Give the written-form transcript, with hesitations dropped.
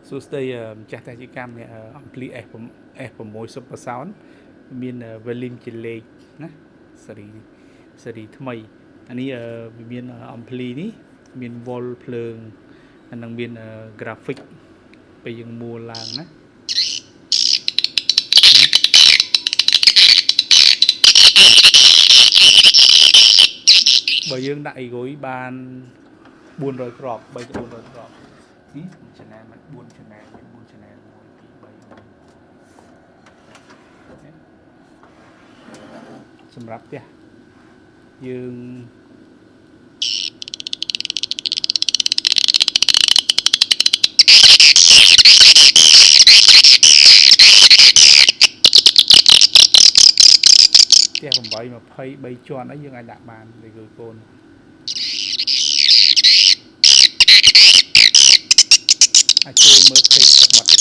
សួស្តីចាស់តាជាកម្មអ្នកអំភ្លី S6 Super Sound មាន volume ជាលេខណាសេរីថ្មីអានេះវាមានអំភ្លីនេះមាន wall ភ្លើងហើយនឹងមាន graphic ពេលយើងមួលឡើងណាបើយើងដាក់អីរុយបាន400គ្រាប់3ទៅ400គ្រាប់នេះ channel មិន4 channel មាន4 channel 1 2 3 សម្រាប់ផ្ទះយើងផ្ទះ8 23ជាន់អីយើងអាចដាក់បានដូចគូកូនអាចចូលមើលពេកទឹកបាត់